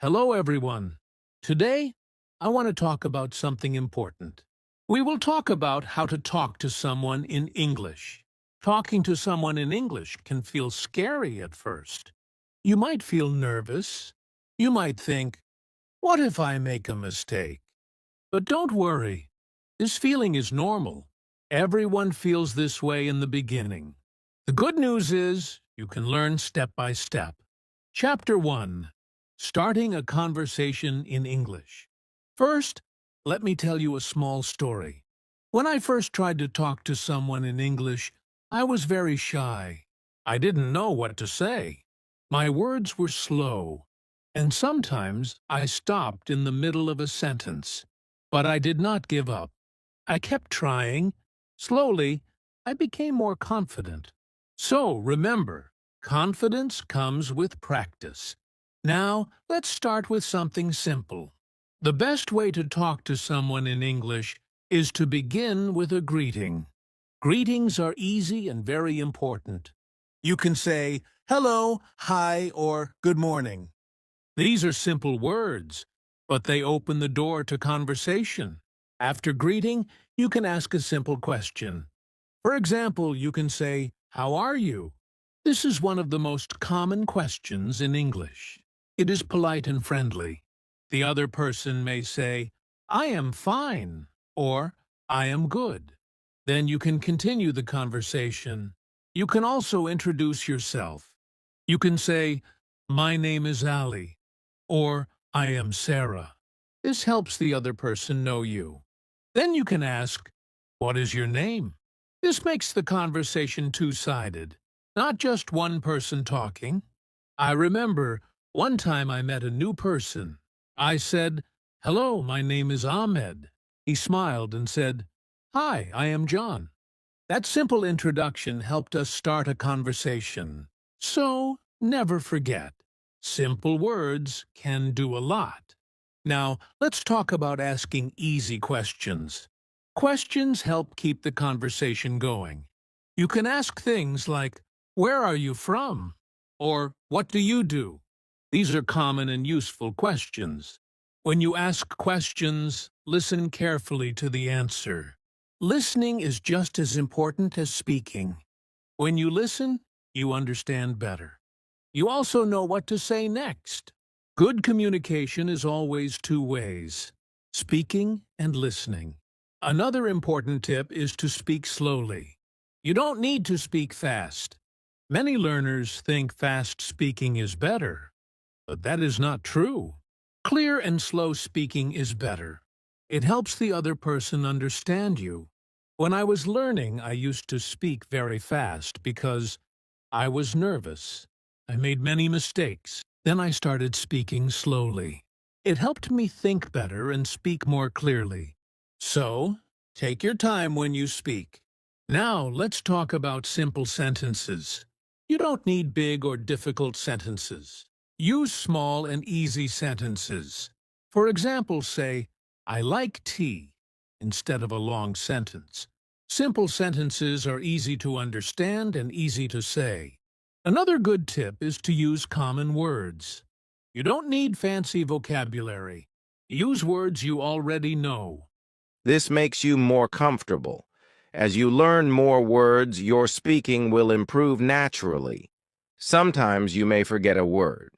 Hello, everyone. Today, I want to talk about something important. We will talk about how to talk to someone in English. Talking to someone in English can feel scary at first. You might feel nervous. You might think, what if I make a mistake? But don't worry. This feeling is normal. Everyone feels this way in the beginning. The good news is you can learn step by step. Chapter 1. Starting a conversation in English. First, let me tell you a small story. When I first tried to talk to someone in English, I was very shy. I didn't know what to say. My words were slow, and sometimes I stopped in the middle of a sentence. But I did not give up. I kept trying. Slowly, I became more confident. So, remember, confidence comes with practice. Now, let's start with something simple. The best way to talk to someone in English is to begin with a greeting. Greetings are easy and very important. You can say, hello, hi, or good morning. These are simple words, but they open the door to conversation. After greeting, you can ask a simple question. For example, you can say, how are you? This is one of the most common questions in English. It is polite and friendly. The other person may say, I am fine, or I am good. Then you can continue the conversation. You can also introduce yourself. You can say, my name is Ali, or I am Sarah. This helps the other person know you. Then you can ask, what is your name? This makes the conversation two-sided, not just one person talking. I remember one time I met a new person. I said, hello, my name is Ahmed. He smiled and said, hi, I am John. That simple introduction helped us start a conversation. So, never forget, simple words can do a lot. Now, let's talk about asking easy questions. Questions help keep the conversation going. You can ask things like, where are you from? Or, what do you do? These are common and useful questions. When you ask questions, listen carefully to the answer. Listening is just as important as speaking. When you listen, you understand better. You also know what to say next. Good communication is always two ways, speaking and listening. Another important tip is to speak slowly. You don't need to speak fast. Many learners think fast speaking is better, but that is not true. Clear and slow speaking is better. It helps the other person understand you. When I was learning, I used to speak very fast because I was nervous. I made many mistakes. Then I started speaking slowly. It helped me think better and speak more clearly. So, take your time when you speak. Now, let's talk about simple sentences. You don't need big or difficult sentences. Use small and easy sentences. For example, say, I like tea, instead of a long sentence. Simple sentences are easy to understand and easy to say. Another good tip is to use common words. You don't need fancy vocabulary. Use words you already know. This makes you more comfortable. As you learn more words, your speaking will improve naturally. Sometimes you may forget a word.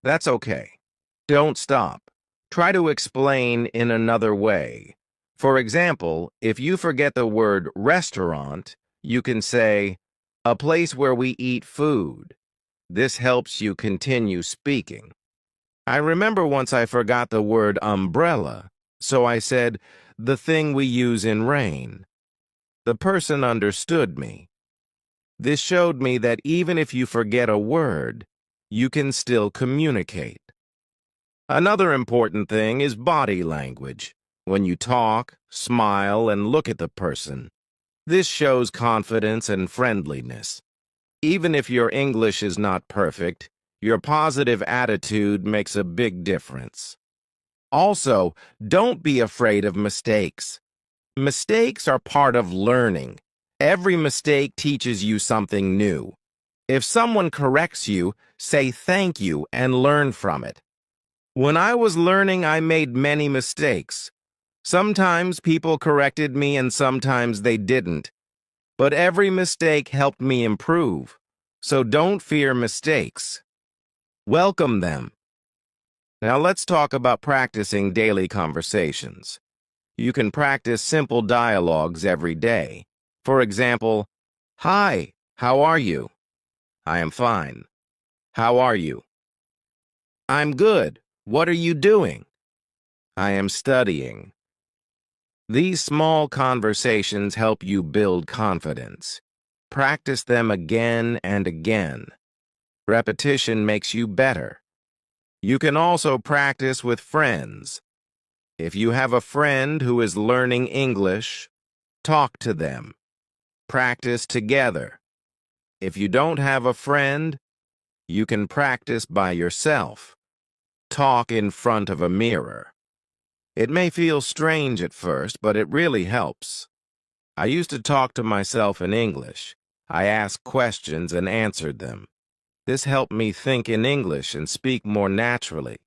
That's okay. Don't stop. Try to explain in another way. For example, if you forget the word restaurant, you can say, a place where we eat food. This helps you continue speaking. I remember once I forgot the word umbrella, so I said, the thing we use in rain. The person understood me. This showed me that even if you forget a word, you can still communicate. Another important thing is body language. When you talk, smile, and look at the person. This shows confidence and friendliness. Even if your English is not perfect, your positive attitude makes a big difference. Also, don't be afraid of mistakes. Mistakes are part of learning. Every mistake teaches you something new. If someone corrects you, say thank you and learn from it. When I was learning, I made many mistakes. Sometimes people corrected me and sometimes they didn't. But every mistake helped me improve. So don't fear mistakes. Welcome them. Now let's talk about practicing daily conversations. You can practice simple dialogues every day. For example, "Hi, how are you?" "I am fine." "How are you?" "I'm good. What are you doing?" "I am studying." These small conversations help you build confidence. Practice them again and again. Repetition makes you better. You can also practice with friends. If you have a friend who is learning English, talk to them. Practice together. If you don't have a friend, you can practice by yourself. Talk in front of a mirror. It may feel strange at first, but it really helps. I used to talk to myself in English. I asked questions and answered them. This helped me think in English and speak more naturally.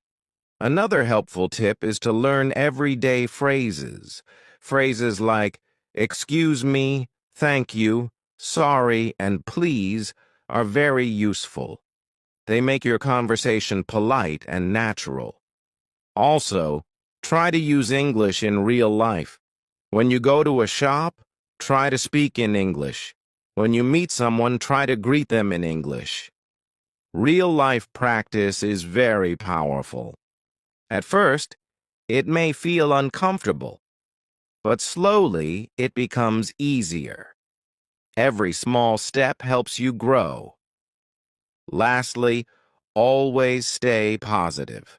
Another helpful tip is to learn everyday phrases. Phrases like "excuse me," "thank you," "sorry," and "please" are very useful. They make your conversation polite and natural. Also, try to use English in real life. When you go to a shop, try to speak in English. When you meet someone, try to greet them in English. Real-life practice is very powerful. At first, it may feel uncomfortable, but slowly it becomes easier. Every small step helps you grow. Lastly, always stay positive.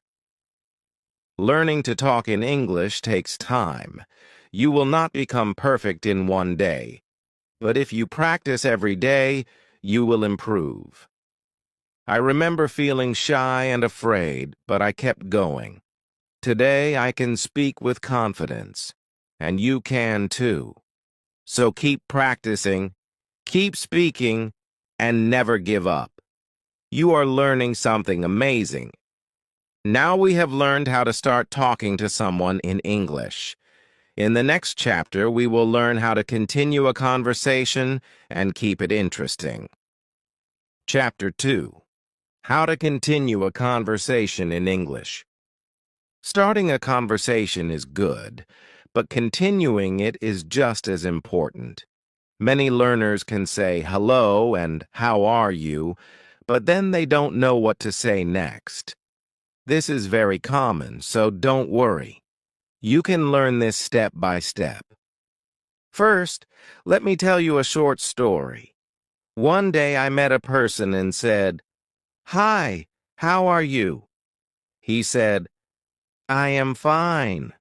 Learning to talk in English takes time. You will not become perfect in one day, but if you practice every day, you will improve. I remember feeling shy and afraid, but I kept going. Today, I can speak with confidence, and you can too. So keep practicing, keep speaking, and never give up. You are learning something amazing. Now we have learned how to start talking to someone in English. In the next chapter, we will learn how to continue a conversation and keep it interesting. Chapter 2. How to continue a conversation in English. Starting a conversation is good, but continuing it is just as important. Many learners can say hello and how are you, but then they don't know what to say next. This is very common, so don't worry. You can learn this step by step. First, let me tell you a short story. One day I met a person and said, "Hi, how are you?" He said, "I am fine."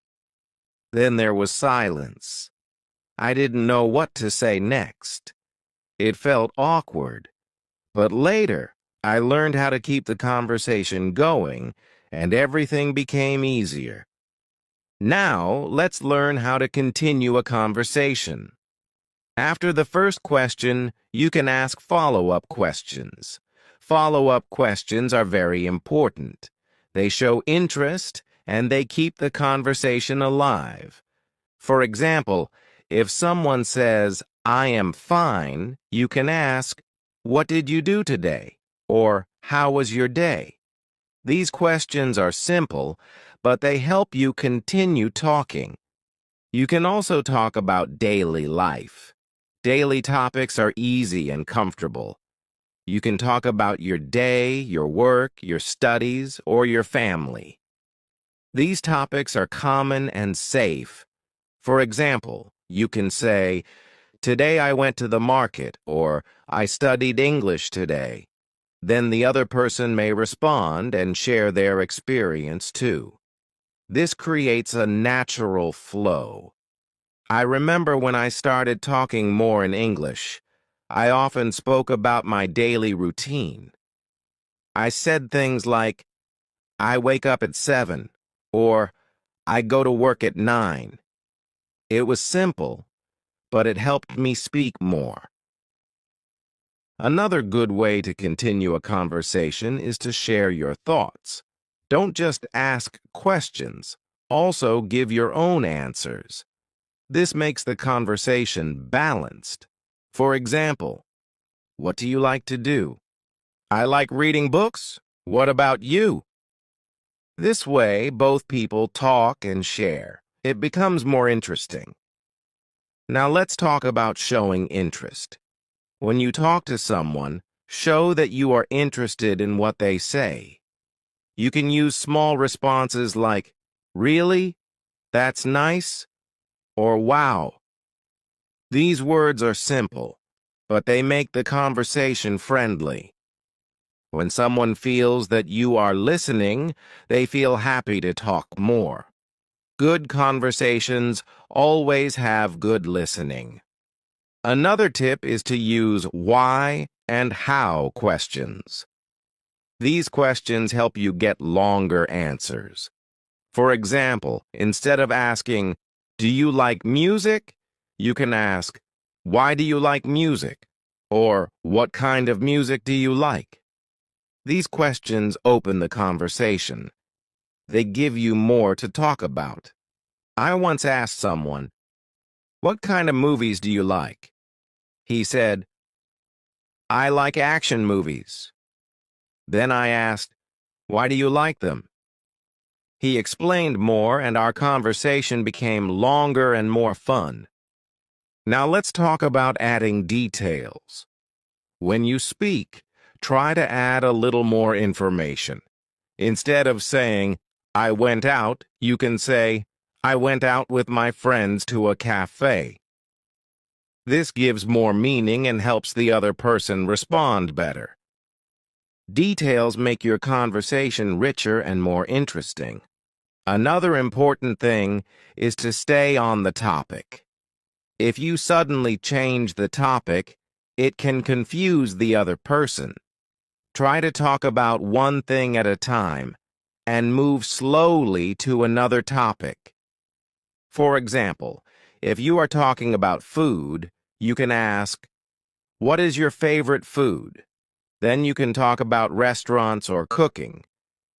Then there was silence. I didn't know what to say next. It felt awkward. But later, I learned how to keep the conversation going, and everything became easier. Now, let's learn how to continue a conversation. After the first question, you can ask follow-up questions. Follow-up questions are very important. They show interest, and they keep the conversation alive. For example, if someone says, "I am fine," you can ask, "What did you do today?" Or, "How was your day?" These questions are simple, but they help you continue talking. You can also talk about daily life. Daily topics are easy and comfortable. You can talk about your day, your work, your studies, or your family. These topics are common and safe. For example, you can say, "Today I went to the market," or "I studied English today." Then the other person may respond and share their experience too. This creates a natural flow. I remember when I started talking more in English, I often spoke about my daily routine. I said things like, "I wake up at 7," or "I go to work at 9." It was simple, but it helped me speak more. Another good way to continue a conversation is to share your thoughts. Don't just ask questions. Also give your own answers. This makes the conversation balanced. For example, what do you like to do? I like reading books. What about you? This way, both people talk and share. It becomes more interesting. Now let's talk about showing interest. When you talk to someone, show that you are interested in what they say. You can use small responses like, "Really? That's nice," or "Wow." These words are simple, but they make the conversation friendly. When someone feels that you are listening, they feel happy to talk more. Good conversations always have good listening. Another tip is to use why and how questions. These questions help you get longer answers. For example, instead of asking, "Do you like music?" you can ask, "Why do you like music?" or "What kind of music do you like?" These questions open the conversation. They give you more to talk about. I once asked someone, "What kind of movies do you like?" He said, "I like action movies." Then I asked, "Why do you like them?" He explained more, and our conversation became longer and more fun. Now let's talk about adding details. When you speak, try to add a little more information. Instead of saying, "I went out," you can say, "I went out with my friends to a cafe." This gives more meaning and helps the other person respond better. Details make your conversation richer and more interesting. Another important thing is to stay on the topic. If you suddenly change the topic, it can confuse the other person. Try to talk about one thing at a time and move slowly to another topic. For example, if you are talking about food, you can ask, "What is your favorite food?" Then you can talk about restaurants or cooking.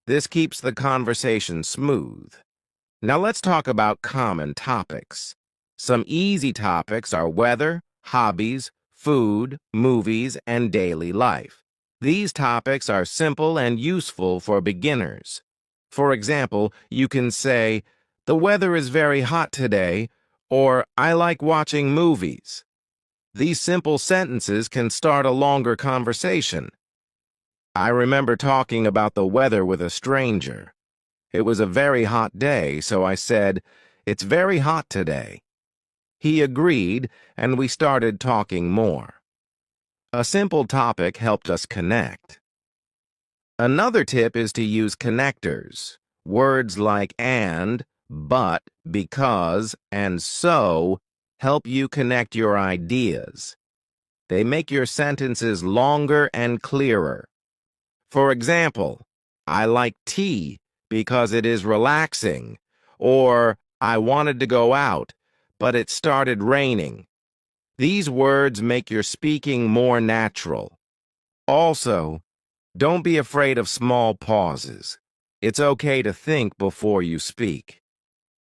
This keeps the conversation smooth. Now let's talk about common topics. Some easy topics are weather, hobbies, food, movies, and daily life. These topics are simple and useful for beginners. For example, you can say, "The weather is very hot today," or "I like watching movies." These simple sentences can start a longer conversation. I remember talking about the weather with a stranger. It was a very hot day, so I said, "It's very hot today." He agreed, and we started talking more. A simple topic helped us connect. Another tip is to use connectors. Words like and, but, because, and so help you connect your ideas. They make your sentences longer and clearer. For example, "I like tea because it is relaxing," or "I wanted to go out, but it started raining." These words make your speaking more natural. Also, don't be afraid of small pauses. It's okay to think before you speak.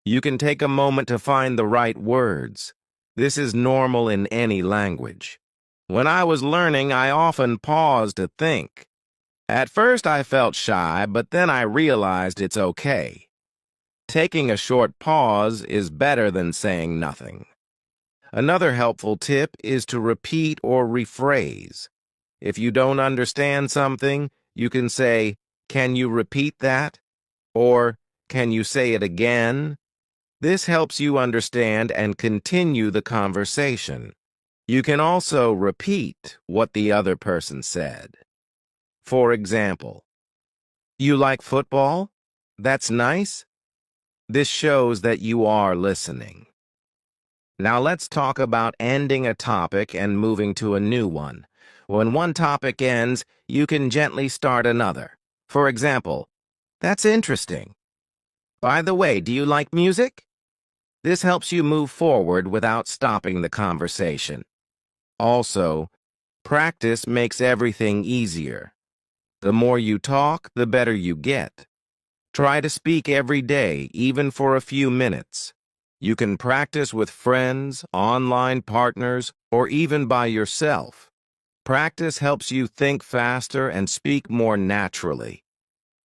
You can take a moment to find the right words. This is normal in any language. When I was learning, I often paused to think. At first I felt shy, but then I realized it's okay. Taking a short pause is better than saying nothing. Another helpful tip is to repeat or rephrase. If you don't understand something, you can say, "Can you repeat that?" or "Can you say it again?" This helps you understand and continue the conversation. You can also repeat what the other person said. For example, "You like football? That's nice." This shows that you are listening. Now let's talk about ending a topic and moving to a new one. When one topic ends, you can gently start another. For example, "That's interesting. By the way, do you like music?" This helps you move forward without stopping the conversation. Also, practice makes everything easier. The more you talk, the better you get. Try to speak every day, even for a few minutes. You can practice with friends, online partners, or even by yourself. Practice helps you think faster and speak more naturally.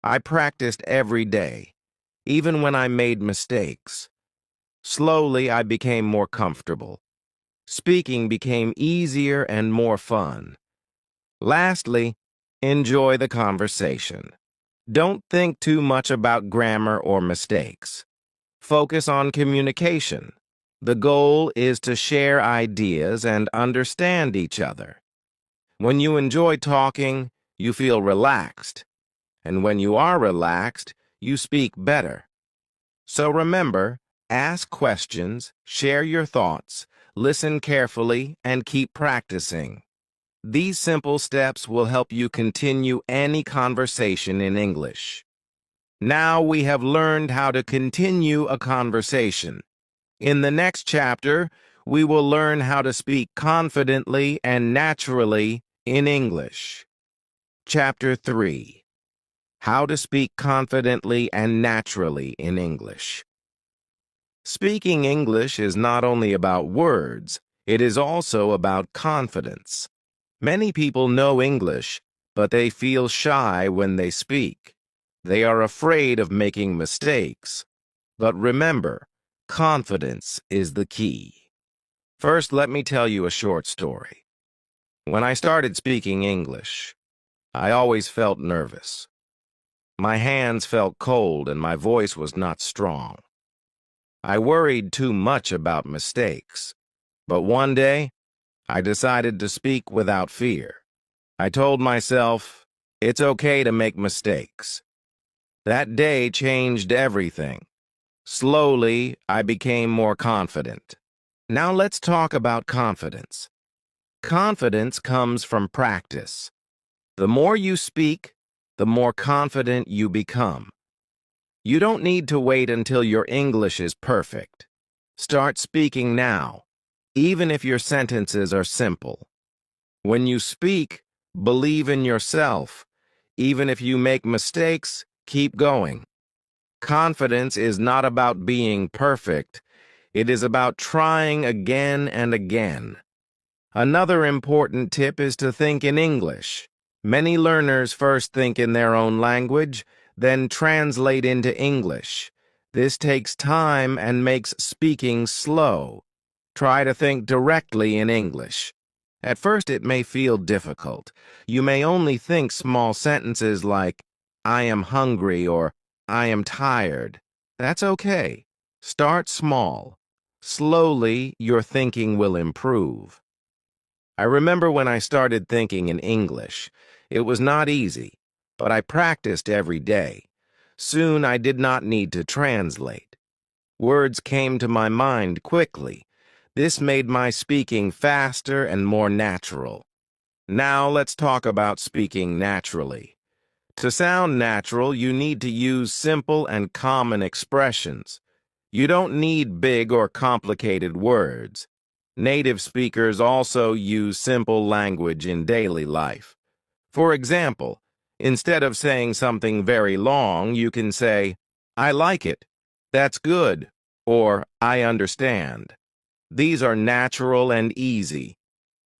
I practiced every day, even when I made mistakes. Slowly, I became more comfortable. Speaking became easier and more fun. Lastly, enjoy the conversation. Don't think too much about grammar or mistakes. Focus on communication. The goal is to share ideas and understand each other. When you enjoy talking, you feel relaxed. And when you are relaxed, you speak better. So remember, ask questions, share your thoughts, listen carefully, and keep practicing. These simple steps will help you continue any conversation in English. Now we have learned how to continue a conversation. In the next chapter, we will learn how to speak confidently and naturally in English. Chapter 3. How to speak confidently and naturally in English. Speaking English is not only about words, it is also about confidence. Many people know English, but they feel shy when they speak. They are afraid of making mistakes. But remember, confidence is the key. First, let me tell you a short story. When I started speaking English, I always felt nervous. My hands felt cold and my voice was not strong. I worried too much about mistakes. But one day, I decided to speak without fear. I told myself, it's okay to make mistakes. That day changed everything. Slowly, I became more confident. Now let's talk about confidence. Confidence comes from practice. The more you speak, the more confident you become. You don't need to wait until your English is perfect. Start speaking now, even if your sentences are simple. When you speak, believe in yourself. Even if you make mistakes, keep going. Confidence is not about being perfect. It is about trying again and again. Another important tip is to think in English. Many learners first think in their own language, then translate into English. This takes time and makes speaking slow. Try to think directly in English. At first it may feel difficult. You may only think small sentences like, I am hungry or I am tired. That's okay. Start small. Slowly, your thinking will improve. I remember when I started thinking in English. It was not easy, but I practiced every day. Soon I did not need to translate. Words came to my mind quickly. This made my speaking faster and more natural. Now let's talk about speaking naturally. To sound natural, you need to use simple and common expressions. You don't need big or complicated words. Native speakers also use simple language in daily life. For example, instead of saying something very long, you can say, I like it, that's good, or I understand. These are natural and easy.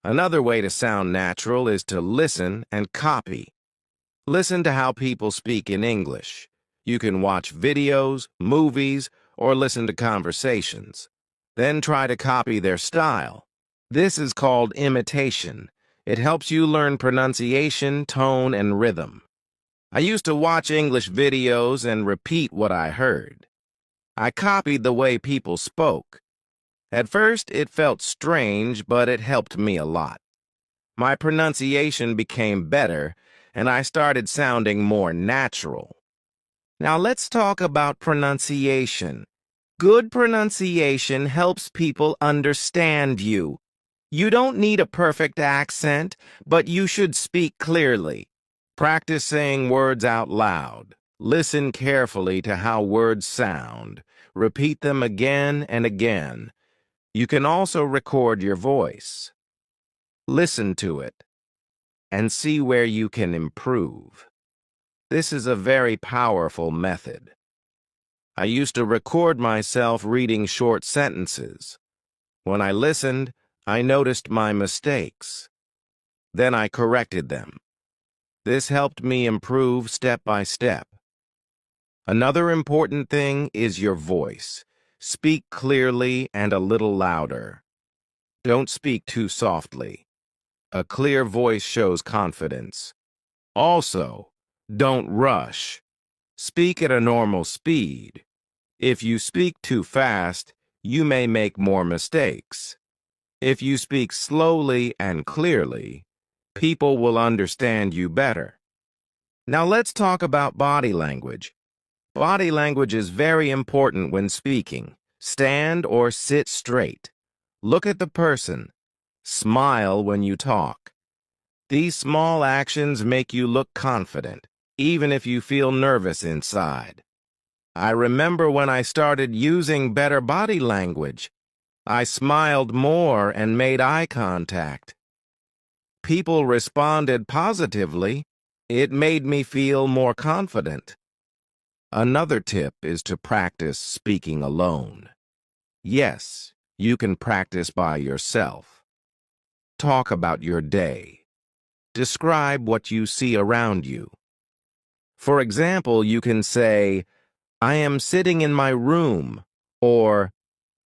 Another way to sound natural is to listen and copy. Listen to how people speak in English. You can watch videos, movies, or listen to conversations. Then try to copy their style. This is called imitation. It helps you learn pronunciation, tone, and rhythm. I used to watch English videos and repeat what I heard. I copied the way people spoke. At first, it felt strange, but it helped me a lot. My pronunciation became better, and I started sounding more natural. Now let's talk about pronunciation. Good pronunciation helps people understand you. You don't need a perfect accent, but you should speak clearly. Practice saying words out loud. Listen carefully to how words sound. Repeat them again and again. You can also record your voice. Listen to it and see where you can improve. This is a very powerful method. I used to record myself reading short sentences. When I listened, I noticed my mistakes. Then I corrected them. This helped me improve step by step. Another important thing is your voice. Speak clearly and a little louder. Don't speak too softly. A clear voice shows confidence. Also, don't rush. Speak at a normal speed. If you speak too fast, you may make more mistakes. If you speak slowly and clearly, people will understand you better. Now let's talk about body language. Body language is very important when speaking. Stand or sit straight. Look at the person. Smile when you talk. These small actions make you look confident, even if you feel nervous inside. I remember when I started using better body language. I smiled more and made eye contact. People responded positively. It made me feel more confident. Another tip is to practice speaking alone. Yes, you can practice by yourself. Talk about your day. Describe what you see around you. For example, you can say, "I am sitting in my room," or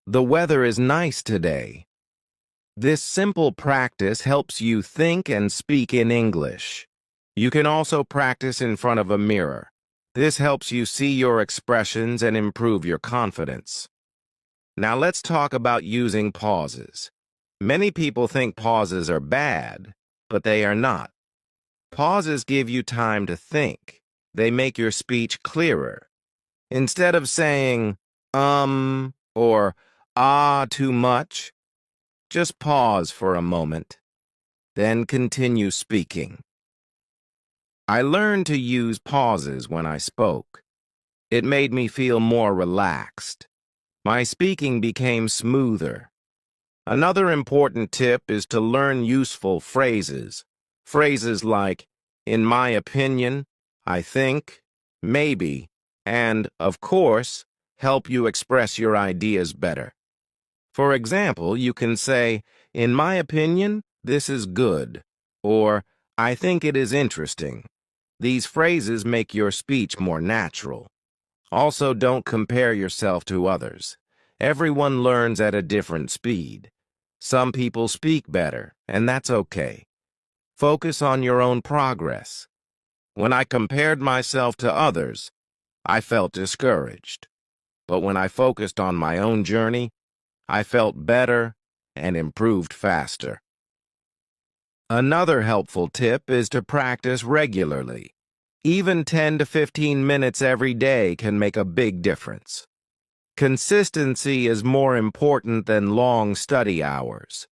"The weather is nice today." This simple practice helps you think and speak in English. You can also practice in front of a mirror. This helps you see your expressions and improve your confidence. Now let's talk about using pauses. Many people think pauses are bad, but they are not. Pauses give you time to think. They make your speech clearer. Instead of saying, or too much, just pause for a moment, then continue speaking. I learned to use pauses when I spoke. It made me feel more relaxed. My speaking became smoother. Another important tip is to learn useful phrases. Phrases like, "in my opinion," "I think," "maybe," and, "of course," help you express your ideas better. For example, you can say, "In my opinion, this is good," or "I think it is interesting." These phrases make your speech more natural. Also, don't compare yourself to others. Everyone learns at a different speed. Some people speak better, and that's okay. Focus on your own progress. When I compared myself to others, I felt discouraged. But when I focused on my own journey, I felt better and improved faster. Another helpful tip is to practice regularly. Even 10 to 15 minutes every day can make a big difference. Consistency is more important than long study hours.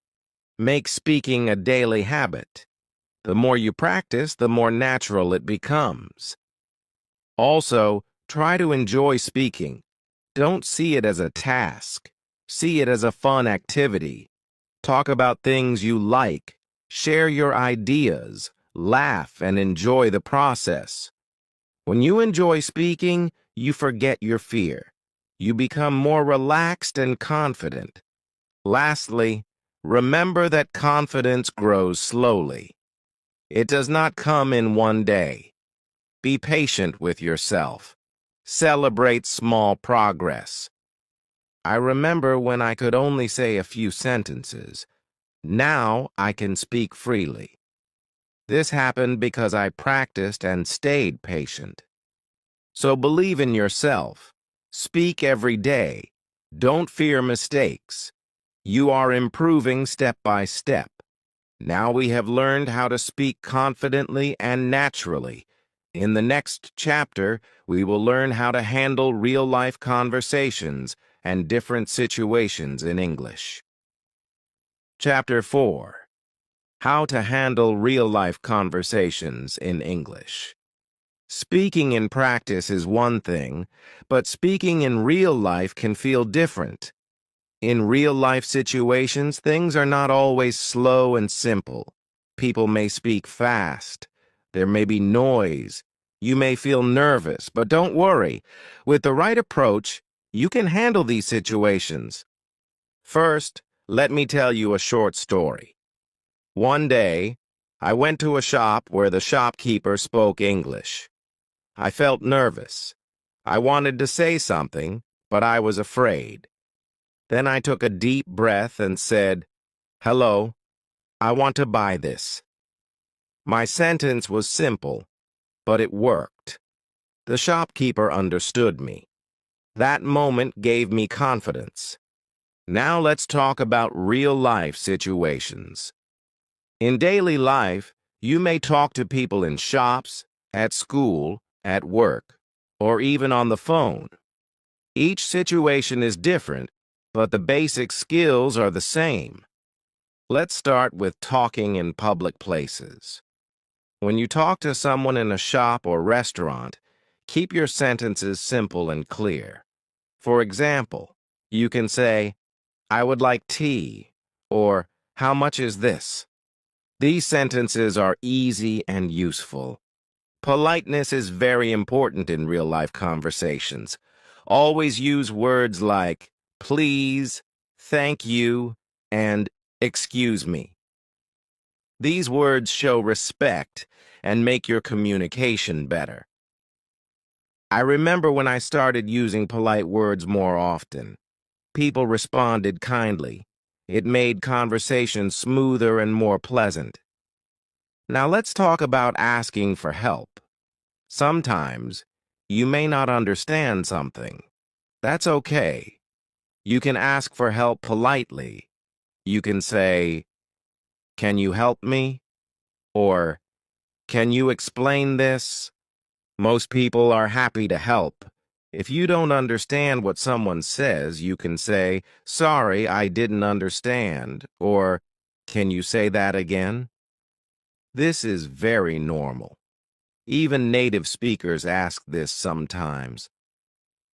Make speaking a daily habit. The more you practice, the more natural it becomes. Also, try to enjoy speaking. Don't see it as a task. See it as a fun activity. Talk about things you like. Share your ideas. Laugh and enjoy the process. When you enjoy speaking, you forget your fear. You become more relaxed and confident. Lastly, remember that confidence grows slowly. It does not come in one day. Be patient with yourself. Celebrate small progress. I remember when I could only say a few sentences. Now I can speak freely. This happened because I practiced and stayed patient. So believe in yourself. Speak every day. Don't fear mistakes. You are improving step by step. Now we have learned how to speak confidently and naturally. In the next chapter, we will learn how to handle real-life conversations and different situations in English. Chapter 4. How to handle real-life conversations in English. Speaking in practice is one thing, but speaking in real life can feel different. In real-life situations, things are not always slow and simple. People may speak fast. There may be noise. You may feel nervous, but don't worry. With the right approach, you can handle these situations. First, let me tell you a short story. One day, I went to a shop where the shopkeeper spoke English. I felt nervous. I wanted to say something, but I was afraid. Then I took a deep breath and said, "Hello, I want to buy this." My sentence was simple, but it worked. The shopkeeper understood me. That moment gave me confidence. Now let's talk about real-life situations. In daily life, you may talk to people in shops, at school, at work, or even on the phone. Each situation is different, but the basic skills are the same. Let's start with talking in public places. When you talk to someone in a shop or restaurant, keep your sentences simple and clear. For example, you can say, "I would like tea," or "How much is this?" These sentences are easy and useful. Politeness is very important in real-life conversations. Always use words like please, thank you, and excuse me. These words show respect and make your communication better. I remember when I started using polite words more often. People responded kindly. It made conversation smoother and more pleasant. Now let's talk about asking for help. Sometimes you may not understand something. That's okay. You can ask for help politely. You can say, "Can you help me?" Or, "Can you explain this?" Most people are happy to help. If you don't understand what someone says, you can say, "Sorry, I didn't understand," or, "Can you say that again?" This is very normal. Even native speakers ask this sometimes.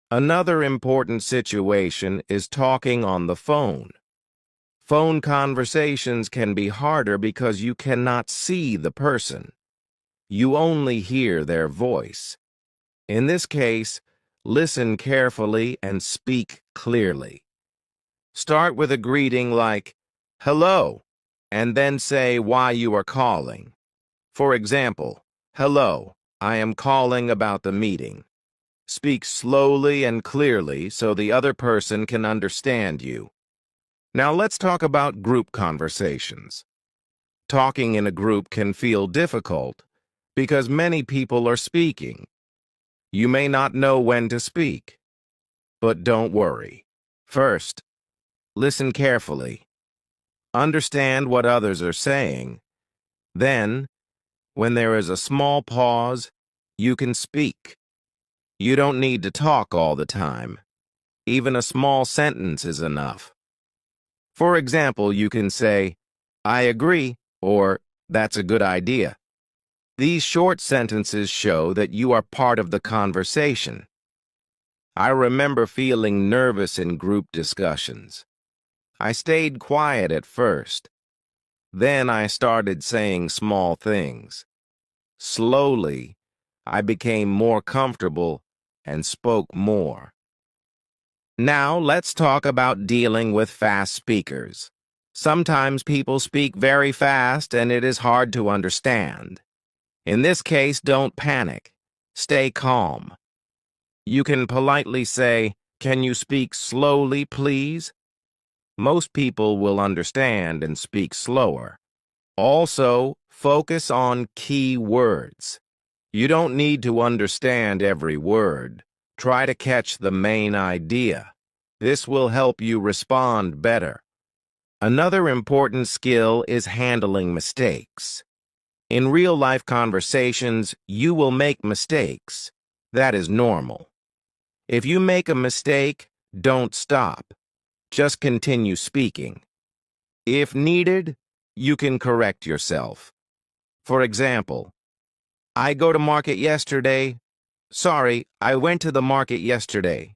Another important situation is talking on the phone. Phone conversations can be harder because you cannot see the person. You only hear their voice. In this case, listen carefully and speak clearly. Start with a greeting like, "Hello," and then say why you are calling. For example, "Hello, I am calling about the meeting." Speak slowly and clearly so the other person can understand you. Now let's talk about group conversations. Talking in a group can feel difficult because many people are speaking. You may not know when to speak, but don't worry. First, listen carefully. Understand what others are saying. Then, when there is a small pause, you can speak. You don't need to talk all the time. Even a small sentence is enough. For example, you can say, "I agree," or "That's a good idea." These short sentences show that you are part of the conversation. I remember feeling nervous in group discussions. I stayed quiet at first. Then I started saying small things. Slowly, I became more comfortable and spoke more. Now, let's talk about dealing with fast speakers. Sometimes people speak very fast and it is hard to understand. In this case, don't panic. Stay calm. You can politely say, "Can you speak slowly, please?" Most people will understand and speak slower. Also, focus on key words. You don't need to understand every word. Try to catch the main idea. This will help you respond better. Another important skill is handling mistakes. In real-life conversations, you will make mistakes. That is normal. If you make a mistake, don't stop. Just continue speaking. If needed, you can correct yourself. For example, "I go to market yesterday." "Sorry, I went to the market yesterday."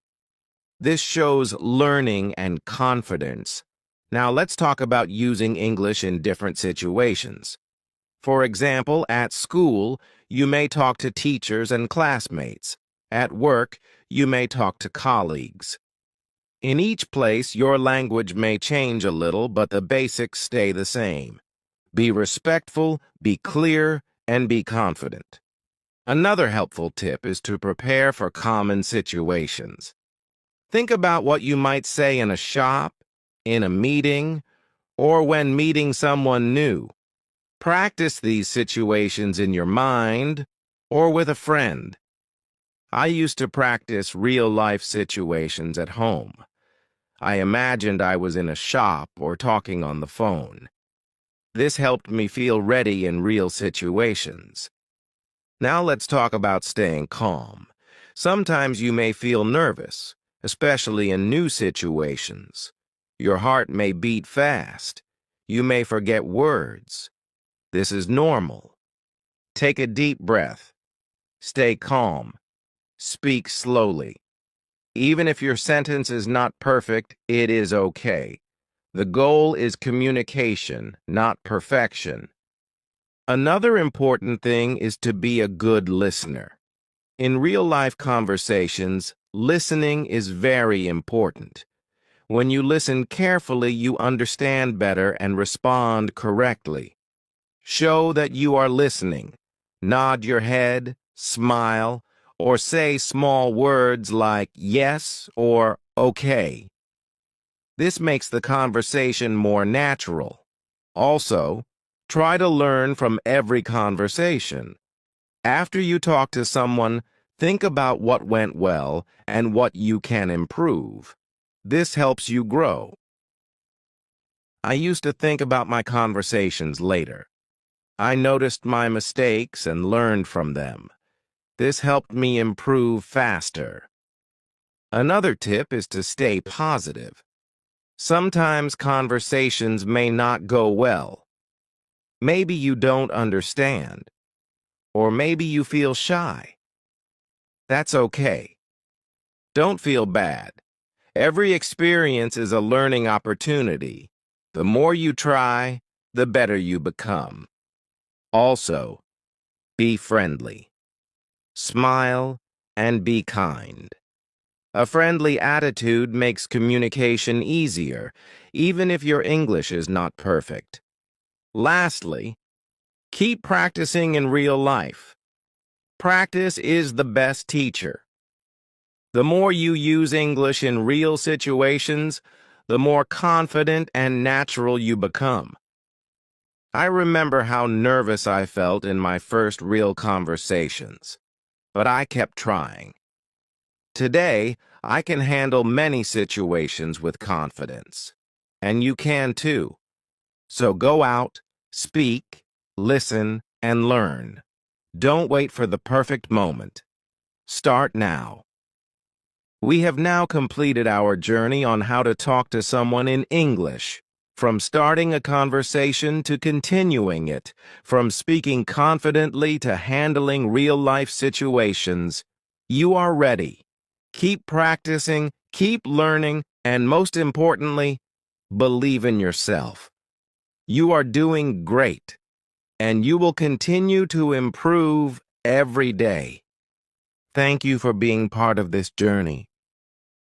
This shows learning and confidence. Now let's talk about using English in different situations. For example, at school, you may talk to teachers and classmates. At work, you may talk to colleagues. In each place, your language may change a little, but the basics stay the same. Be respectful, be clear, and be confident. Another helpful tip is to prepare for common situations. Think about what you might say in a shop, in a meeting, or when meeting someone new. Practice these situations in your mind or with a friend. I used to practice real-life situations at home. I imagined I was in a shop or talking on the phone. This helped me feel ready in real situations. Now let's talk about staying calm. Sometimes you may feel nervous, especially in new situations. Your heart may beat fast. You may forget words. This is normal. Take a deep breath. Stay calm. Speak slowly. Even if your sentence is not perfect, it is okay. The goal is communication, not perfection. Another important thing is to be a good listener. In real-life conversations, listening is very important. When you listen carefully, you understand better and respond correctly. Show that you are listening. Nod your head, smile, or say small words like yes or okay. This makes the conversation more natural. Also, try to learn from every conversation. After you talk to someone, think about what went well and what you can improve. This helps you grow. I used to think about my conversations later. I noticed my mistakes and learned from them. This helped me improve faster. Another tip is to stay positive. Sometimes conversations may not go well. Maybe you don't understand, or maybe you feel shy. That's okay. Don't feel bad. Every experience is a learning opportunity. The more you try, the better you become. Also, be friendly. Smile and be kind. A friendly attitude makes communication easier, even if your English is not perfect. Lastly, keep practicing in real life. Practice is the best teacher. The more you use English in real situations, the more confident and natural you become. I remember how nervous I felt in my first real conversations, but I kept trying. Today, I can handle many situations with confidence, and you can too. So go out, speak, listen, and learn. Don't wait for the perfect moment. Start now. We have now completed our journey on how to talk to someone in English. From starting a conversation to continuing it, from speaking confidently to handling real-life situations, you are ready. Keep practicing, keep learning, and most importantly, believe in yourself. You are doing great, and you will continue to improve every day. Thank you for being part of this journey.